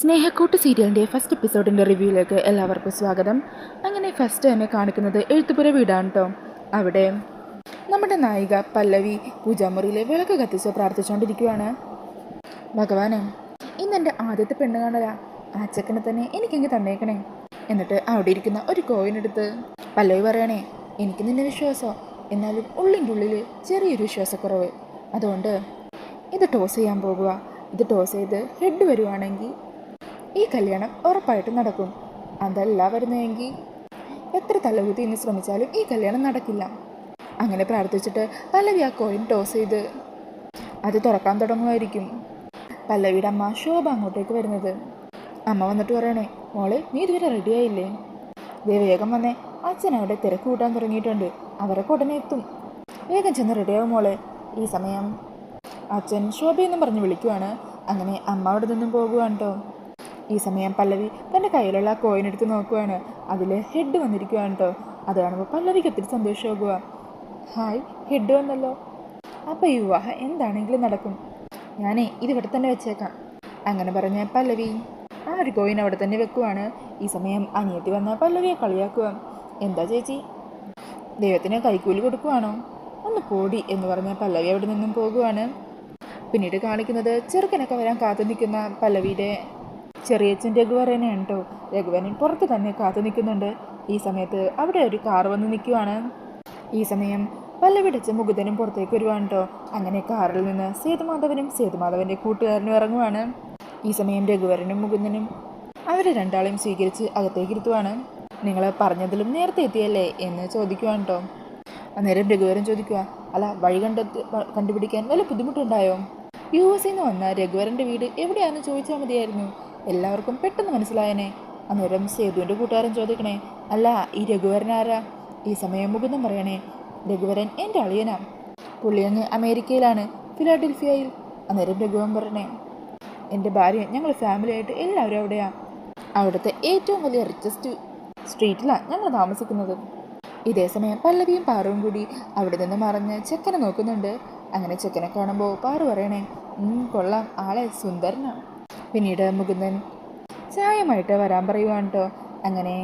സ്നേഹക്കൂട്ട് സീരിയലിൻ്റെ ഫസ്റ്റ് എപ്പിസോഡിൻ്റെ റിവ്യൂയിലേക്ക് എല്ലാവർക്കും സ്വാഗതം. അങ്ങനെ ഫസ്റ്റ് തന്നെ കാണിക്കുന്നത് എഴുത്തുപുര വീടാണ് കേട്ടോ. അവിടെ നമ്മുടെ നായിക പല്ലവി പൂജാമുറിയിലെ വിളക്ക് കത്തിച്ച് പ്രാർത്ഥിച്ചുകൊണ്ടിരിക്കുകയാണ്. ഭഗവാനെ, ഇന്നെൻ്റെ ആദ്യത്തെ പെണ്ണ് കാണലാ, ആ ചെക്കനെ തന്നെ എനിക്കെങ്കിൽ തന്നേക്കണേ. എന്നിട്ട് അവിടെ ഇരിക്കുന്ന ഒരു കോയിനെടുത്ത് പല്ലവി പറയണേ, എനിക്ക് നിന്നെ വിശ്വാസം, എന്നാലും ഉള്ളിൻ്റെ ഉള്ളിൽ ചെറിയൊരു വിശ്വാസക്കുറവ്, അതുകൊണ്ട് ഇത് ടോസ് ചെയ്യാൻ പോകുക. ഇത് ടോസ് ചെയ്ത് ഹെഡ് വരുവാണെങ്കിൽ ഈ കല്യാണം ഉറപ്പായിട്ടും നടക്കും. അതല്ല വരുന്നതെങ്കിൽ എത്ര തലകുത്തി ഇന്ന് ശ്രമിച്ചാലും ഈ കല്യാണം നടക്കില്ല. അങ്ങനെ പ്രാർത്ഥിച്ചിട്ട് പല്ലവി ആ കോയിൻ ടോസ് ചെയ്ത് അത് തുറക്കാൻ തുടങ്ങുമായിരിക്കും. പല്ലവിയുടെ അമ്മ ശോഭ അങ്ങോട്ടേക്ക് വരുന്നത്. അമ്മ വന്നിട്ട് പറയണേ, മോളെ നീ ഇതുവരെ റെഡിയായില്ലേ? വേഗം വന്നേ, അച്ഛൻ അവിടെ തിരക്ക് കൂട്ടാൻ തുടങ്ങിയിട്ടുണ്ട്, അവരൊക്കെ ഉടനെ എത്തും, വേഗം ചെന്ന് റെഡിയാവും മോളെ. ഈ സമയം അച്ഛൻ ശോഭയെന്നും പറഞ്ഞ് വിളിക്കുവാണ്. അങ്ങനെ അമ്മ അവിടെ നിന്നും പോകുവാണ് കേട്ടോ. ഈ സമയം പല്ലവി തൻ്റെ കയ്യിലുള്ള ആ കോയിൻ എടുത്ത് നോക്കുവാണ്. അതിൽ ഹെഡ് വന്നിരിക്കുവാണ് കേട്ടോ. അത് കാണുമ്പോൾ പല്ലവിക്ക് ഒത്തിരി സന്തോഷമാകുക. ഹായ്, ഹെഡ് വന്നല്ലോ, അപ്പോൾ ഈ വിവാഹം എന്താണെങ്കിലും നടക്കും, ഞാനേ ഇതിവിടെ തന്നെ വെച്ചേക്കാം. അങ്ങനെ പറഞ്ഞ പല്ലവി ആ ഒരു കോയിൻ അവിടെ തന്നെ വെക്കുവാണ്. ഈ സമയം അനിയത്തി വന്ന പല്ലവിയെ കളിയാക്കുക. എന്താ ചേച്ചി, ദൈവത്തിന് കൈക്കൂലി കൊടുക്കുവാണോ? ഒന്ന് പോടി എന്ന് പറഞ്ഞ പല്ലവി അവിടെ നിന്നും പോകുവാണ്. പിന്നീട് കാണിക്കുന്നത് ചെറുക്കനൊക്കെ വരാൻ കാത്തു നിൽക്കുന്ന പല്ലവിയുടെ ചെറിയച്ഛൻ രഘുവരനെയാണ് കേട്ടോ. രഘുവരൻ പുറത്ത് തന്നെ കാത്തു നിൽക്കുന്നുണ്ട്. ഈ സമയത്ത് അവിടെ ഒരു കാർ വന്ന് നിൽക്കുവാണ്. ഈ സമയം പല്ലവിയുടെ അച്ഛൻ മുകുന്ദനും പുറത്തേക്ക് വരുവാണ് കേട്ടോ. അങ്ങനെ കാറിൽ നിന്ന് സേതുമാധവനും സേതുമാധവൻ്റെ കൂട്ടുകാരനും ഇറങ്ങുവാണ്. ഈ സമയം രഘുവരനും മുകുന്ദനും അവരെ രണ്ടാളെയും സ്വീകരിച്ച് അകത്തേക്ക് ഇരുത്തുവാണ്. നിങ്ങൾ പറഞ്ഞതിലും നേരത്തെ എത്തിയല്ലേ എന്ന് ചോദിക്കുവാണ് കേട്ടോ. അന്നേരം രഘുവരൻ ചോദിക്കുക, അല്ല വഴി കണ്ടുപിടിക്കാൻ വല്ല ബുദ്ധിമുട്ടുണ്ടായോ? US നിന്ന് വന്ന രഘുവരൻ്റെ വീട് എവിടെയാണെന്ന് ചോദിച്ചാൽ മതിയായിരുന്നു, എല്ലാവർക്കും പെട്ടെന്ന് മനസ്സിലായനെ. അന്നേരം സേതുവിൻ്റെ കൂട്ടുകാരൻ ചോദിക്കണേ, അല്ല ഈ രഘുവരൻ ആരാ? ഈ സമയം മുകുന്ദൻ പറയണേ, രഘുവരൻ എൻ്റെ അളിയനാ, പുള്ളി അങ്ങ് അമേരിക്കയിലാണ്, ഫിലാഡൽഫിയയിൽ. അന്നേരം രഘുവരൻ പറയണേ, എൻ്റെ ഭാര്യ ഞങ്ങൾ ഫാമിലിയായിട്ട് എല്ലാവരും അവിടെയാണ്, അവിടുത്തെ ഏറ്റവും വലിയ റിച്ചസ്റ്റ് സ്ട്രീറ്റിലാണ് ഞങ്ങൾ താമസിക്കുന്നത്. ഇതേ സമയം പല്ലവിയും പാറുവും കൂടി അവിടെ നിന്ന് മറഞ്ഞ് ചെക്കനെ നോക്കുന്നുണ്ട്. അങ്ങനെ ചെക്കനെ കാണുമ്പോൾ പാറു പറയണേ, കൊള്ളാം, ആളെ സുന്ദരനാണ്. പിന്നീട് മുകുന്ദൻ ചായമായിട്ട് വരാൻ പറയുവാണ് കേട്ടോ. അങ്ങനെ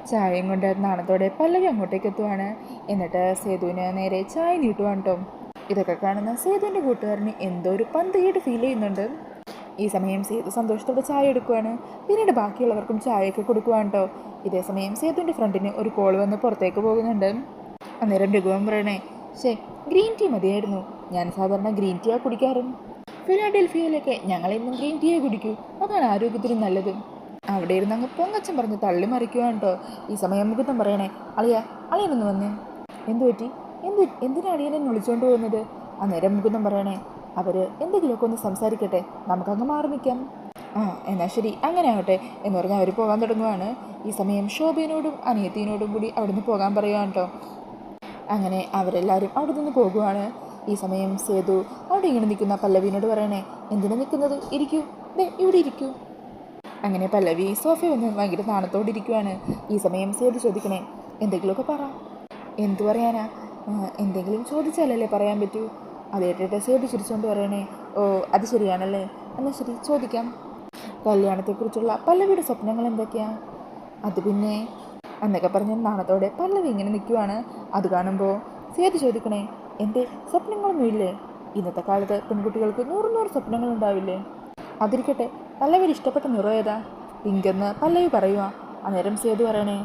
ചായയും കൊണ്ട് നാണത്തോടെ പല്ലവി അങ്ങോട്ടേക്ക് എത്തുവാണ്. എന്നിട്ട് സേതുവിന് നേരെ ചായ നീട്ടുവാണ് കേട്ടോ. ഇതൊക്കെ കാണുന്ന സേതുവിൻ്റെ കൂട്ടുകാരന് എന്തോ ഒരു പന്തികേട് ഫീൽ ചെയ്യുന്നുണ്ട്. ഈ സമയം സേതു സന്തോഷത്തോടെ ചായ എടുക്കുവാണ്. പിന്നീട് ബാക്കിയുള്ളവർക്കും ചായയൊക്കെ കൊടുക്കുവാണ് കേട്ടോ. ഇതേ സമയം സേതുവിൻ്റെ ഫ്രണ്ടിന് ഒരു കോൾ വന്ന് പുറത്തേക്ക് പോകുന്നുണ്ട്. അന്നേരം രഘുവൻ പറയണേ, ഗ്രീൻ ടീ മതിയായിരുന്നു, ഞാൻ സാധാരണ ഗ്രീൻ ടീയാണ് കുടിക്കാറും, ഫിലാഡൽഫിയയിലൊക്കെ ഞങ്ങളെന്നും ഗ്രീൻ ടീയെ കുടിക്കൂ, അതാണ് ആരോഗ്യത്തിന് നല്ലത്. അവിടെ ഇരുന്ന് അങ്ങ് പൊങ്ങച്ചൻ പറഞ്ഞ് തള്ളി മറിക്കുവാണ് കേട്ടോ. ഈ സമയം മുകുന്ദൻ പറയണേ, അളിയനൊന്ന് വന്നേ. എന്തു പറ്റി, എന്തിനാ അളിയനെ വിളിച്ചുകൊണ്ട് പോകുന്നത്? അന്നേരം മുകുന്ദൻ പറയണേ, അവർ എന്തെങ്കിലുമൊക്കെ ഒന്ന് സംസാരിക്കട്ടെ, നമുക്കങ്ങ് മാറി നിൽക്കാം. എന്നാൽ ശരി, അങ്ങനെ ആവട്ടെ എന്ന് പറഞ്ഞാൽ അവർ പോകാൻ തുടങ്ങുവാണ്. ഈ സമയം ശോഭയോടും അനിയത്തിനോടും കൂടി അവിടെ നിന്ന് പോകാൻ പറയുവാണ് കേട്ടോ. അങ്ങനെ അവരെല്ലാവരും അവിടെ നിന്ന് പോകുവാണ്. ഈ സമയം സേതു അവിടെ ഇങ്ങനെ നിൽക്കുന്ന പല്ലവിനോട് പറയണേ, എന്തിനാ നിൽക്കുന്നത്, ഇരിക്കൂ, ഇവിടെ ഇരിക്കൂ. അങ്ങനെ പല്ലവി സോഫയിൽ വന്ന് ഭയങ്കര നാണത്തോടെ ഇരിക്കുവാണ്. ഈ സമയം സേതു ചോദിക്കണേ, എന്തെങ്കിലുമൊക്കെ പറ. എന്തു പറയാനാ, എന്തെങ്കിലും ചോദിച്ചാലല്ലേ പറയാൻ പറ്റൂ. അത് കേട്ടിട്ട് സേതു ചിരിച്ചുകൊണ്ട് പറയണേ, ഓ അത് ശരിയാണല്ലേ, എന്നാൽ ശരി ചോദിക്കാം. കല്യാണത്തെക്കുറിച്ചുള്ള പല്ലവിയുടെ സ്വപ്നങ്ങൾ എന്തൊക്കെയാ? അത് പിന്നെ എന്നൊക്കെ പറഞ്ഞ നാണത്തോടെ പല്ലവി ഇങ്ങനെ നിൽക്കുവാണ്. അത് കാണുമ്പോൾ സേതു ചോദിക്കണേ, എൻ്റെ സ്വപ്നങ്ങളൊന്നും ഇല്ലേ? ഇന്നത്തെ കാലത്ത് പെൺകുട്ടികൾക്ക് 100 സ്വപ്നങ്ങളുണ്ടാവില്ലേ? അതിരിക്കട്ടെ, പല്ലവിയുടെ ഇഷ്ടപ്പെട്ട നിറം ഏതാ? പിങ്ക് എന്ന് പല്ലവി പറയുക. അന്നേരം സേതു പറയണേ,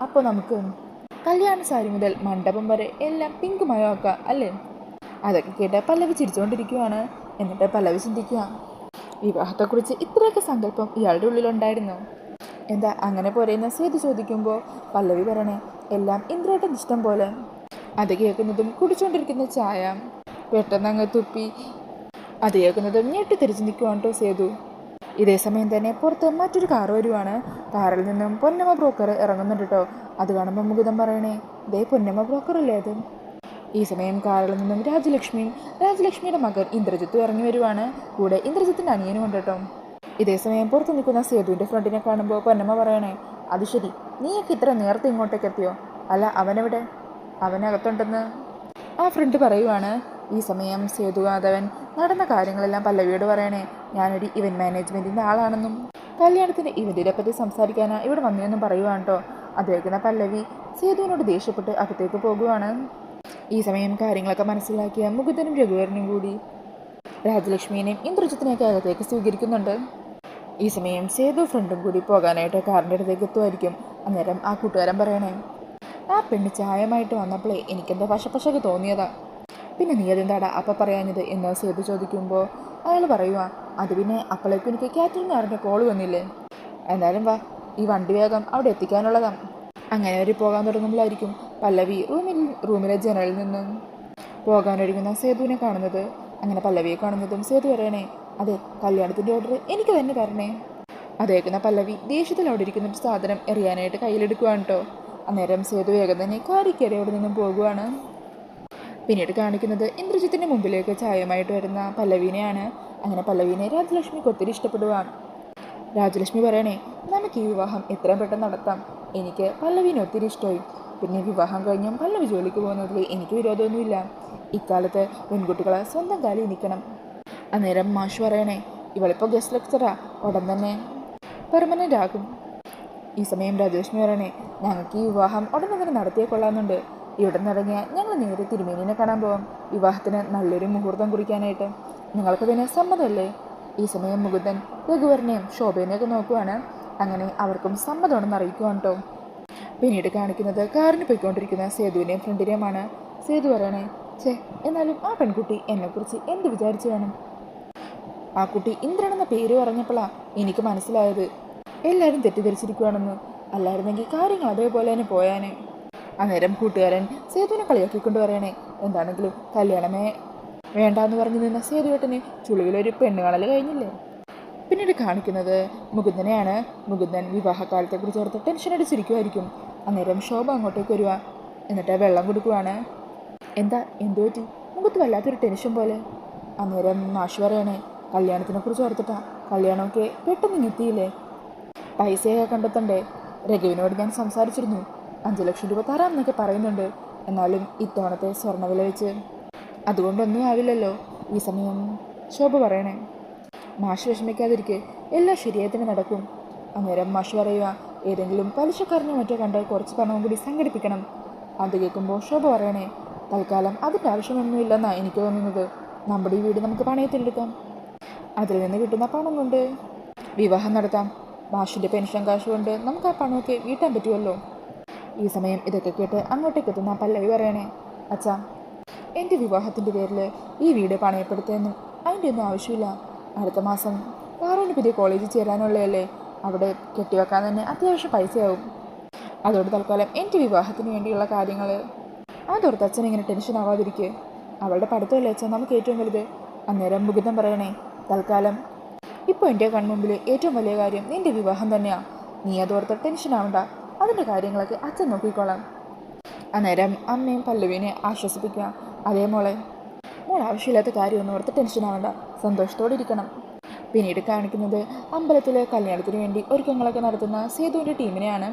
അപ്പോൾ നമുക്ക് കല്യാണ സാരി മുതൽ മണ്ഡപം വരെ എല്ലാം പിങ്ക് മയമാക്കാം അല്ലേ? അതൊക്കെ കേട്ട് പല്ലവി ചിരിച്ചുകൊണ്ടിരിക്കുവാണ്. എന്നിട്ട് പല്ലവി ചിന്തിക്കുക, വിവാഹത്തെക്കുറിച്ച് ഇത്രയൊക്കെ സങ്കല്പം ഇയാളുടെ ഉള്ളിലുണ്ടായിരുന്നു, എന്താ അങ്ങനെ പോരെയെന്ന് സേതു ചോദിക്കുമ്പോൾ പല്ലവി പറയണേ, എല്ലാം ഇന്ദ്രേട്ടൻ ഇഷ്ടം പോലെ. അത് കേൾക്കുന്നതും കുടിച്ചുകൊണ്ടിരിക്കുന്ന ചായ പെട്ടെന്ന് അങ്ങ് തുപ്പി അത് കേൾക്കുന്നതും ഞെട്ടിത്തിരിച്ച് നിൽക്കുവാണ് കേട്ടോ സേതു. ഇതേ സമയം തന്നെ പുറത്ത് മറ്റൊരു കാർ വരുവാണ്. കാറിൽ നിന്നും പൊന്നമ്മ ബ്രോക്കർ ഇറങ്ങുന്നുണ്ട് കേട്ടോ. അത് കാണുമ്പോൾ മുകുന്ദൻ പറയണേ, ദേ പൊന്നമ്മ ബ്രോക്കർ അല്ലേ അത്? ഈ സമയം കാറിൽ നിന്നും രാജലക്ഷ്മിയുടെ മകൻ ഇന്ദ്രജിത്തും ഇറങ്ങി വരുവാണ്. കൂടെ ഇന്ദ്രജിത്തിൻ്റെ അനിയനും ഉണ്ട് കേട്ടോ. ഇതേ സമയം പുറത്ത് നിൽക്കുന്ന സേതുവിൻ്റെ ഫ്രണ്ടിനെ കാണുമ്പോൾ പൊന്നമ്മ പറയണേ, അത് ശരി, നീയൊക്കെ ഇത്ര നേരത്തെ ഇങ്ങോട്ടേക്ക് എത്തിയോ? അല്ല അവനെവിടെ? അവനകത്തുണ്ടെന്ന് ആ ഫ്രണ്ട് പറയുവാണ്. ഈ സമയം സേതുമാധവൻ നടന്ന കാര്യങ്ങളെല്ലാം പല്ലവിയോട് പറയണേ. ഞാനൊരു ഇവൻറ്റ് മാനേജ്മെൻറ്റിൻ്റെ ആളാണെന്നും കല്യാണത്തിൻ്റെ ഇവൻറ്റിനെ പറ്റി സംസാരിക്കാനാണ് ഇവിടെ വന്നതെന്നും പറയുവാണ് കേട്ടോ. അദ്ദേഹത്തിന് പല്ലവി സേതുവിനോട് ദേഷ്യപ്പെട്ട് അകത്തേക്ക് പോകുവാണ്. ഈ സമയം കാര്യങ്ങളൊക്കെ മനസ്സിലാക്കിയ മുകുന്ദനും രഘുവരനും കൂടി രാജലക്ഷ്മിയെയും ഇന്ദ്രജിത്തിനെയൊക്കെ അകത്തേക്ക് സ്വീകരിക്കുന്നുണ്ട്. ഈ സമയം സേതു ഫ്രണ്ടും കൂടി പോകാനായിട്ട് കാറിൻ്റെ അടുത്തേക്ക് എത്തുമായിരിക്കും. അന്നേരം ആ കൂട്ടുകാരൻ പറയണേ, ആ പെണ്ണ് ചായമായിട്ട് വന്നപ്പോഴേ എനിക്കെന്തോ വശപ്പശക്ക് തോന്നിയതാ. പിന്നെ നീ അതെന്താടാ അപ്പം പറയാഞ്ഞത് എന്ന് സേതു ചോദിക്കുമ്പോൾ അയാൾ പറയുക, അത് പിന്നെ അപ്പോഴേക്കും എനിക്ക് കാറ്ററിംഗുകാരൻ്റെ കോള് വന്നില്ലേ. എന്തായാലും വാ, ഈ വണ്ടി വേഗം അവിടെ എത്തിക്കാനുള്ളതാണ്. അങ്ങനെ അവർ പോകാൻ തുടങ്ങുമ്പോഴായിരിക്കും പല്ലവി റൂമിലെ ജനലിൽ നിന്ന് പോകാനൊരുങ്ങുന്ന സേതുവിനെ കാണുന്നത്. അങ്ങനെ പല്ലവിയെ കാണുന്നതും സേതു പറയണേ, അതെ, കല്യാണത്തിൻ്റെ ഓർഡർ എനിക്ക് തന്നെ തരണേ. അതേക്കുന്ന പല്ലവി ദേഷ്യത്തിൽ അവിടെ ഇരിക്കുന്ന ഒരു സാധനം എറിയാനായിട്ട് കയ്യിലെടുക്കുകയാണ് കേട്ടോ. അന്നേരം സേതു വേഗം തന്നെ കാറിക്കയറി അവിടെ നിന്നും പോകുവാണ്. പിന്നീട് കാണിക്കുന്നത് ഇന്ദ്രജിത്തിൻ്റെ മുമ്പിലേക്ക് ചായമായിട്ട് വരുന്ന പല്ലവീനെയാണ്. അങ്ങനെ പല്ലവീനെ രാജലക്ഷ്മിക്ക് ഒത്തിരി ഇഷ്ടപ്പെടുവാണ്. രാജലക്ഷ്മി പറയണേ, നമുക്ക് ഈ വിവാഹം എത്രയും പെട്ടെന്ന് നടത്താം. എനിക്ക് പല്ലവീനെ ഒത്തിരി ഇഷ്ടമായി. പിന്നെ വിവാഹം കഴിഞ്ഞും പല്ലവി ജോലിക്ക് പോകുന്നതിൽ എനിക്ക് വിരോധമൊന്നുമില്ല. ഇക്കാലത്ത് പെൺകുട്ടികളെ സ്വന്തം കാലിൽ നിൽക്കണം. അന്നേരം മാഷ് പറയണേ, ഇവളിപ്പോൾ ഗസ്റ്റ് ലെക്ചറാ, ഉടൻ തന്നെ പെർമനൻ്റ് ആകും. ഈ സമയം രാജലക്ഷ്മി പറയണേ, ഞങ്ങൾക്ക് ഈ വിവാഹം ഉടനെ തന്നെ നടത്തിയേ കൊള്ളാമെന്നുണ്ട്. ഇവിടെ നിന്നിറങ്ങിയാൽ ഞങ്ങൾ നേരെ തിരുമേനിനെ കാണാൻ പോകാം, വിവാഹത്തിന് നല്ലൊരു മുഹൂർത്തം കുറിക്കാനായിട്ട്. നിങ്ങൾക്കതിന് സമ്മതമല്ലേ? ഈ സമയം മുകുന്ദൻ രഘുവരനെയും ശോഭനെയൊക്കെ നോക്കുവാണ്. അങ്ങനെ അവർക്കും സമ്മതമാണെന്ന് അറിയിക്കുവാണ് കേട്ടോ. പിന്നീട് കാണിക്കുന്നത് കാറിന് പോയിക്കൊണ്ടിരിക്കുന്ന സേതുവിനെയും ഫ്രണ്ടിനെയുമാണ്. സേതു പറയണേ, എന്നാലും ആ പെൺകുട്ടി എന്നെക്കുറിച്ച് എന്ത് വിചാരിച്ചു വേണം? ആ കുട്ടി ഇന്ദ്രൻ എന്ന പേര് പറഞ്ഞപ്പോഴാണ് എനിക്ക് മനസ്സിലായത് എല്ലാവരും തെറ്റിദ്ധരിച്ചിരിക്കുകയാണെന്ന്. അല്ലായിരുന്നെങ്കിൽ കാര്യങ്ങൾ അതേപോലെ തന്നെ പോയാനെ. അന്നേരം കൂട്ടുകാരൻ സേതുവിനെ കളിയാക്കിക്കൊണ്ട് പറയണേ, എന്താണെങ്കിലും കല്യാണമേ വേണ്ടാന്ന് പറഞ്ഞു നിന്ന സേതുവേട്ടന് ചുളിവിലൊരു പെണ്ണ് കാണൽ കഴിഞ്ഞില്ലേ. പിന്നീട് കാണിക്കുന്നത് മുകുന്ദനെയാണ്. മുകുന്ദൻ വിവാഹകാലത്തെക്കുറിച്ച് ഓർത്ത് ടെൻഷൻ അടിച്ചിരിക്കുമായിരിക്കും. അന്നേരം ശോഭ അങ്ങോട്ടേക്ക് വരിക, എന്നിട്ട് വെള്ളം കൊടുക്കുവാണ്. എന്തു പറ്റി? മുഖത്ത് വല്ലാത്തൊരു ടെൻഷൻ പോലെ. അന്നേരം മാഷ് പറയണേ, കല്യാണത്തിനെ കുറിച്ച് ഓർത്തിട്ടാ. കല്യാണമൊക്കെ പെട്ടെന്ന് എത്തിയില്ലേ, പൈസയൊക്കെ കണ്ടെത്തണ്ടേ. രഘുവിനോട് ഞാൻ സംസാരിച്ചിരുന്നു, 5 ലക്ഷം രൂപ തരാമെന്നൊക്കെ പറയുന്നുണ്ട്. എന്നാലും ഇത്തവണത്തെ സ്വർണ്ണവില വെച്ച് അതുകൊണ്ടൊന്നും ആവില്ലല്ലോ. ഈ സമയം ശോഭ പറയണേ, മാഷ് വിഷമിക്കാതിരിക്കെ, എല്ലാം ശരിയായതിന് നടക്കും. അന്നേരം മാഷ് പറയുക, ഏതെങ്കിലും പലിശക്കാരനെ മറ്റോ കണ്ട് കുറച്ച് പണവും കൂടി സംഘടിപ്പിക്കണം. അത് കേൾക്കുമ്പോൾ ശോഭ പറയണേ, തൽക്കാലം അതിൻ്റെ ആവശ്യമൊന്നുമില്ലെന്നാണ് എനിക്ക് തോന്നുന്നത്. നമ്മുടെ ഈ വീട് നമുക്ക് പണയത്തിലെടുക്കാം, അതിൽ നിന്ന് കിട്ടുന്ന പണം കൊണ്ട് വിവാഹം നടത്താം. മാഷിൻ്റെ പെൻഷൻ കാശ് കൊണ്ട് നമുക്ക് ആ പണമൊക്കെ വീട്ടാൻ പറ്റുമല്ലോ. ഈ സമയം ഇതൊക്കെ കേട്ട് അങ്ങോട്ടേക്ക് എത്തുന്ന പല്ലവി പറയണേ, അച്ഛാ, എൻ്റെ വിവാഹത്തിൻ്റെ പേരിൽ ഈ വീട് പണയപ്പെടുത്തുമെന്നും അതിൻ്റെ ഒന്നും ആവശ്യമില്ല. അടുത്ത മാസം പാറുവിന് പുതിയ കോളേജിൽ ചേരാനുള്ളതല്ലേ, അവിടെ കെട്ടിവെക്കാൻ തന്നെ അത്യാവശ്യം പൈസയാവും. അതോട് തൽക്കാലം എൻ്റെ വിവാഹത്തിന് വേണ്ടിയുള്ള കാര്യങ്ങൾ അതോർത്ത് അച്ഛൻ ഇങ്ങനെ ടെൻഷൻ ആവാതിരിക്കുക. അവളുടെ പഠിത്തമല്ലേ അച്ഛൻ നമുക്ക് ഏറ്റവും വലുത്. അന്നേരം മുകുന്ദൻ പറയണേ, തൽക്കാലം ഇപ്പോൾ എൻ്റെ കൺമുമ്പിൽ ഏറ്റവും വലിയ കാര്യം നിൻ്റെ വിവാഹം തന്നെയാണ്. നീ അതോർത്ത് ടെൻഷൻ ആവണ്ട, അതിൻ്റെ കാര്യങ്ങളൊക്കെ അച്ഛൻ നോക്കിക്കോളാം. അന്നേരം അമ്മയും പല്ലവിനെ ആശ്വസിപ്പിക്കുക, അതേ മോൾ ആവശ്യമില്ലാത്ത കാര്യമൊന്നും ഓർത്ത് ടെൻഷൻ ആവണ്ട, സന്തോഷത്തോടെ ഇരിക്കണം. പിന്നീട് കാണിക്കുന്നത് അമ്പലത്തിലെ കല്യാണത്തിന് വേണ്ടി ഒരുക്കങ്ങളൊക്കെ നടത്തുന്ന സേതുവിൻ്റെ ടീമിനെയാണ്.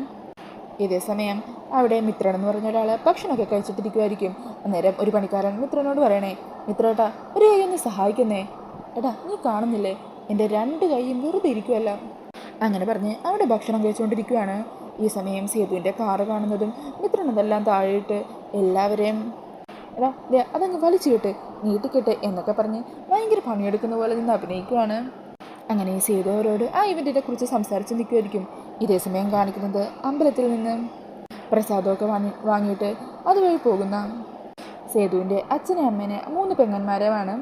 ഇതേ സമയം അവിടെ മിത്രൻ എന്ന് പറഞ്ഞ ഒരാൾ ഭക്ഷണമൊക്കെ കഴിച്ചിട്ടിരിക്കുമായിരിക്കും. അന്നേരം ഒരു പണിക്കാരൻ മിത്രനോട് പറയണേ, മിത്രേട്ടാ, ഒരു കൈ ഒന്ന് സഹായിക്കുന്നേ. എടാ, നീ കാണുന്നില്ലേ, എൻ്റെ 2 കൈയും വെറുതെ ഇരിക്കുമല്ല. അങ്ങനെ പറഞ്ഞ് അവിടെ ഭക്ഷണം കഴിച്ചുകൊണ്ടിരിക്കുകയാണ്. ഈ സമയം സേതുവിൻ്റെ കാറ് കാണുന്നതും മിത്രൻ അതെല്ലാം താഴെയിട്ട് എല്ലാവരെയും, എടാ അതങ്ങ് വലിച്ചു കെട്ട്, നീട്ടിക്കെട്ട് എന്നൊക്കെ പറഞ്ഞ് ഭയങ്കര പണിയെടുക്കുന്ന പോലെ നിന്ന് അഭിനയിക്കുകയാണ്. അങ്ങനെ സേതു അവരോട് ആ ഇവൻറ്റിനെ കുറിച്ച് സംസാരിച്ച് നിൽക്കുമായിരിക്കും. ഇതേ സമയം കാണിക്കുന്നത് അമ്പലത്തിൽ നിന്ന് പ്രസാദമൊക്കെ വാങ്ങിയിട്ട് അതുവഴി പോകുന്ന സേതുവിൻ്റെ അച്ഛനെ അമ്മേനെ 3 പെങ്ങന്മാരെയാണ്.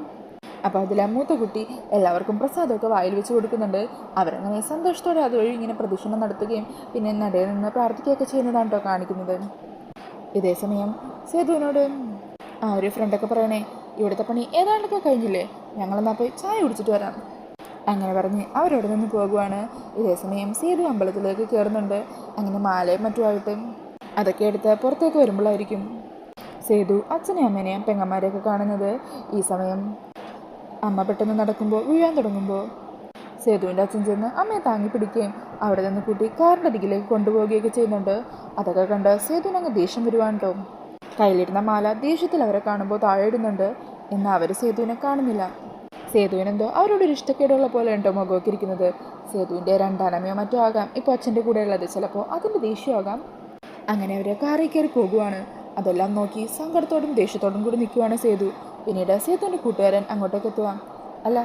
അപ്പോൾ അതിൽ മൂത്ത കുട്ടി എല്ലാവർക്കും പ്രസാദമൊക്കെ വായിൽ വെച്ച് കൊടുക്കുന്നുണ്ട്. അവരങ്ങനെ സന്തോഷത്തോടെ അതുവഴി ഇങ്ങനെ പ്രദക്ഷിണം നടത്തുകയും പിന്നെ നടയിൽ നിന്ന് പ്രാർത്ഥിക്കുകയൊക്കെ ചെയ്യുന്നതാണ് കേട്ടോ കാണിക്കുന്നത്. ഇതേ സമയം സേതുവിനോട് ആ ഒരു ഫ്രണ്ടൊക്കെ പറയണേ, ഇവിടുത്തെ പണി ഏതാണ്ടൊക്കെ കഴിഞ്ഞില്ലേ, ഞങ്ങളെന്നാൽ പോയി ചായ കുടിച്ചിട്ട് വരാം. അങ്ങനെ പറഞ്ഞ് അവരവിടെ നിന്ന് പോകുവാണ്. ഇതേ സമയം സേതു അമ്പലത്തിലേക്ക് കയറുന്നുണ്ട്. അങ്ങനെ മാലയും മറ്റുമായിട്ട് അതൊക്കെ എടുത്ത് പുറത്തേക്ക് വരുമ്പോഴായിരിക്കും സേതു അച്ഛനെയും അമ്മേനെയും പെങ്ങന്മാരെയൊക്കെ കാണുന്നത്. ഈ സമയം അമ്മ പെട്ടെന്ന് നടക്കുമ്പോൾ വീഴാൻ തുടങ്ങുമ്പോൾ സേതുവിൻ്റെ അച്ഛൻ ചെന്ന് അമ്മയെ താങ്ങി പിടിക്കുകയും അവിടെ നിന്ന് കൂട്ടി കാറിൻ്റെ അരികിലേക്ക് കൊണ്ടുപോവുകയൊക്കെ ചെയ്യുന്നുണ്ട്. അതൊക്കെ കണ്ട് സേതുവിന് അങ്ങ് ദേഷ്യം വരുവാണ് കേട്ടോ. കയ്യിലിരുന്ന മാല ദേഷ്യത്തിൽ അവരെ കാണുമ്പോൾ താഴെ ഇടുന്നുണ്ട്. എന്നാൽ അവർ സേതുവിനെ കാണുന്നില്ല. സേതുവിനെന്തോ അവരോടൊരു ഇഷ്ടക്കേടുള്ള പോലെ ഉണ്ടോ മുഖമൊക്കെ ഇരിക്കുന്നത്. സേതുവിൻ്റെ രണ്ടാനമ്മയോ മറ്റോ ആകാം ഇപ്പോൾ അച്ഛൻ്റെ കൂടെ ഉള്ളത്. ചിലപ്പോൾ അതിൻ്റെ ദേഷ്യമാകാം. അങ്ങനെ അവർ കാറിൽ കയറി പോകുവാണ്. അതെല്ലാം നോക്കി സങ്കടത്തോടും ദേഷ്യത്തോടും കൂടി നിൽക്കുവാണ് സേതു. പിന്നീട് സേതുവിൻ്റെ കൂട്ടുകാരൻ അങ്ങോട്ടേക്ക് എത്തുക. അല്ല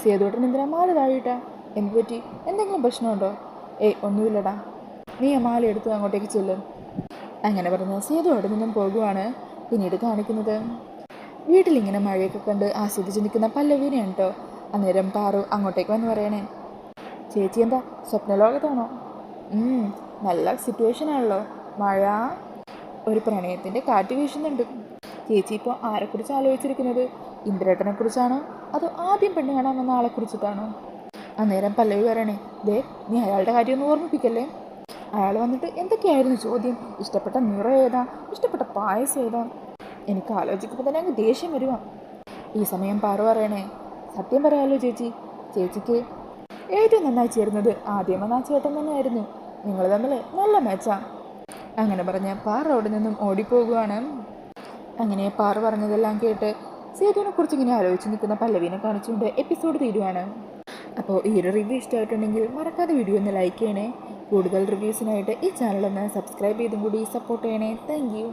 സേതുവേട്ടൻ എന്തിനാ മാല താഴെയിട്ടാ? എന്ത് പറ്റി? എന്തെങ്കിലും പ്രശ്നമുണ്ടോ? ഏയ് ഒന്നുമില്ലടാ, നീ ആ മാല എടുത്ത് അങ്ങോട്ടേക്ക് ചെല്ലും. അങ്ങനെ പറഞ്ഞ് സേതു അവിടെ നിന്നും പോകുവാണ്. പിന്നീട് കാണിക്കുന്നത് വീട്ടിലിങ്ങനെ മഴയൊക്കെ കണ്ട് ആസ്വദിച്ച് നിൽക്കുന്ന പല്ലവീനെയാണ് കേട്ടോ. അന്നേരം പാറു അങ്ങോട്ടേക്ക് വന്ന് പറയണേ, ചേച്ചി എന്താ സ്വപ്നലോകത്താണോ? നല്ല സിറ്റുവേഷൻ ആണല്ലോ. മഴ, ഒരു പ്രണയത്തിൻ്റെ കാറ്റ് വീശുന്നുണ്ട്. ചേച്ചി ഇപ്പോൾ ആരെക്കുറിച്ച് ആലോചിച്ചിരിക്കുന്നത്? ഇന്ദ്രേട്ടനെ കുറിച്ചാണോ അതോ ആദ്യം പെണ്ണ് കാണാൻ വന്ന ആളെ കുറിച്ചിട്ടാണോ? അന്നേരം പല്ലവി പറയണേ, ദേ നീ അയാളുടെ കാര്യമൊന്നും ഓർമ്മിപ്പിക്കല്ലേ. അയാൾ വന്നിട്ട് എന്തൊക്കെയായിരുന്നു ചോദ്യം? ഇഷ്ടപ്പെട്ട നിറം ഏതാ? ഇഷ്ടപ്പെട്ട പായസം ഏതാ? എനിക്ക് ആലോചിക്കുമ്പോൾ തന്നെ അങ്ങ് ദേഷ്യം വരുക. ഈ സമയം പാറു പറയണേ, സത്യം പറയാമല്ലോ ചേച്ചി, ചേച്ചിക്ക് ഏറ്റവും നന്നായി ചേരുന്നത് ആദ്യം വന്ന ആ ചേട്ടൻ തന്നെയായിരുന്നു. നിങ്ങൾ തമ്മിൽ നല്ല മാച്ചാ. അങ്ങനെ പറഞ്ഞ് പാറു അവിടെ നിന്നും ഓടിപ്പോകുകയാണ്. അങ്ങനെ പാറു പറഞ്ഞതെല്ലാം കേട്ട് സേതുവിനെ കുറിച്ച് ഇങ്ങനെ ആലോചിച്ച് നിൽക്കുന്ന പല്ലവിനെ കാണിച്ചുകൊണ്ട് എപ്പിസോഡ് തീരുവാണ്. അപ്പോൾ ഈ ഒരു റിവ്യൂ ഇഷ്ടമായിട്ടുണ്ടെങ്കിൽ മറക്കാതെ വീഡിയോ ഒന്ന് ലൈക്ക് ചെയ്യണേ. കൂടുതൽ റിവ്യൂസിനായിട്ട് ഈ ചാനലൊന്ന് സബ്സ്ക്രൈബ് ചെയ്തും കൂടി സപ്പോർട്ട് ചെയ്യണേ. Thank you.